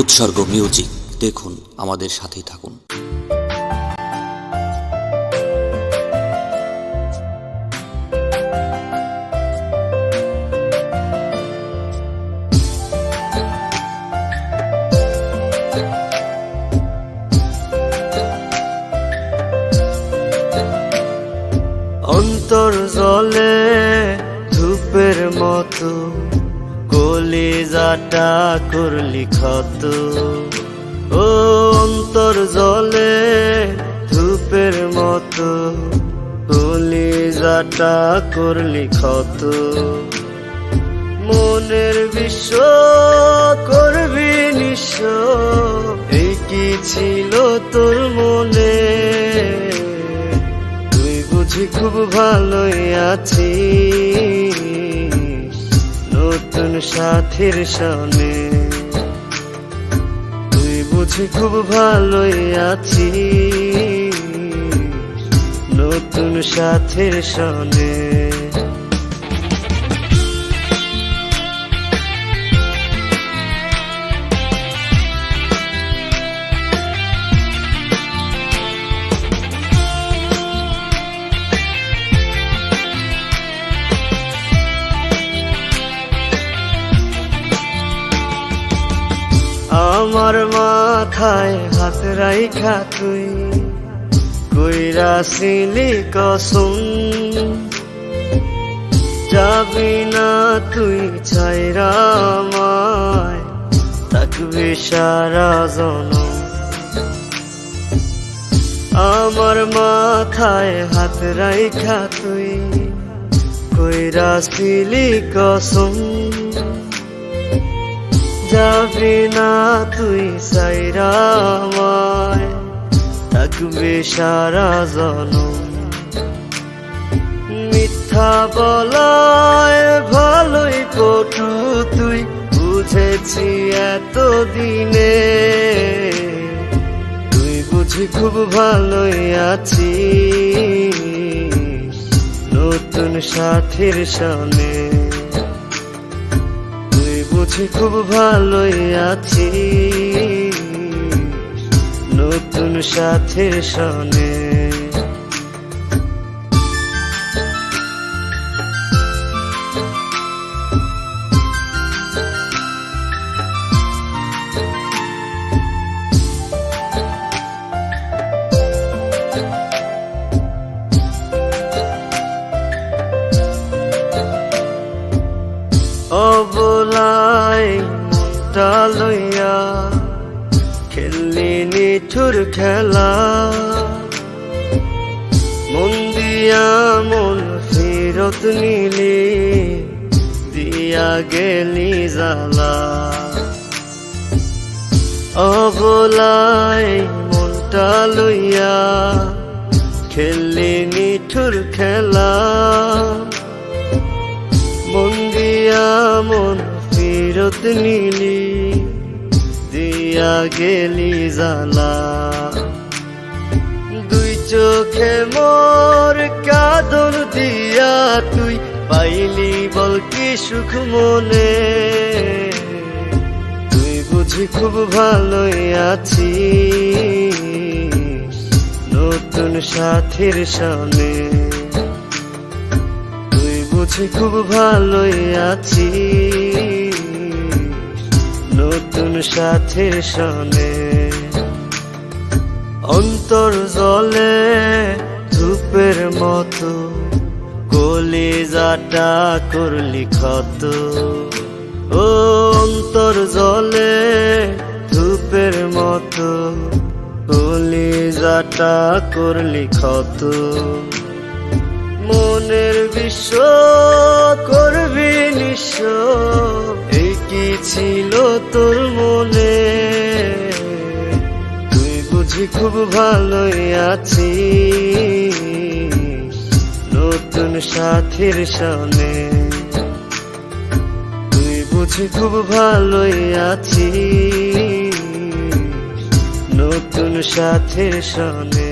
উৎসর্গ মিউজিক। দেখুন, আমাদের সাথেই থাকুন। অন্তর জলে ধূপের মতো, কলিজাটা করলি ক্ষত। ও অন্তর জলে ধূপের মতো, কলিজাটা করলি ক্ষত। মনের বিশ্ব করবি নিঃস্ব, এই কি ছিল তোর মনে? বুঝি খুব ভালোই আছিস নতুন সাথীর সনে। তুই বুঝি খুব ভালোই আছিস নতুন সাথীর সনে। আমার মাথায় হাত রাইখা তুই কইরাছিলি কসম, যাবি না তুই ছাইরা আমায়, থাকবি সারা জনম। আমার মাথায় হাত রাইখা তুই কইরাছিলি কসম, যাবি না তুই ছাইরা আমায়, থাকবি সারা জনম। মিথ্যা বলায় ভালোই পটু তুই, বুঝেছি এতদিনে। তুই বুঝি খুব ভালোই আছিস নতুন সাথীর সনে। বুঝি খুব ভালোই আছিস নতুন সাথীর সনে। অবলাই মনটা লইয়া খেললি নিঠুর খেলা, মন দিয়া মন ফেরত নিলি, দিয়া গেলি জ্বালা। অবলাই মনটা লইয়া খেললি নিঠুর খেলা, মন দিয়া মন ফেরত নিলি, দিয়া গেলি জ্বালা। দুই চোখে মোর কাঁদন দিয়া তুই পাইলি বল কি সুখ মনে? তুই বুঝি খুব ভালোই আছিস নতুন সাথীর সনে। বুঝি খুব ভালোই আছিস নতুন সাথীর সনে। অন্তর জলে ধূপের মতো, কলিজাটা করলি ক্ষত। ও অন্তর জলে ধূপের মতো, কলিজাটা করলি ক্ষত। মনের বিশ্ব করবি নিঃস্ব, এই কি ছিল তোর মনে? তুই বুঝি খুব ভালোই আছিস নতুন সাথীর সনে। তুই বুঝি খুব ভালোই আছিস নতুন সাথীর সনে।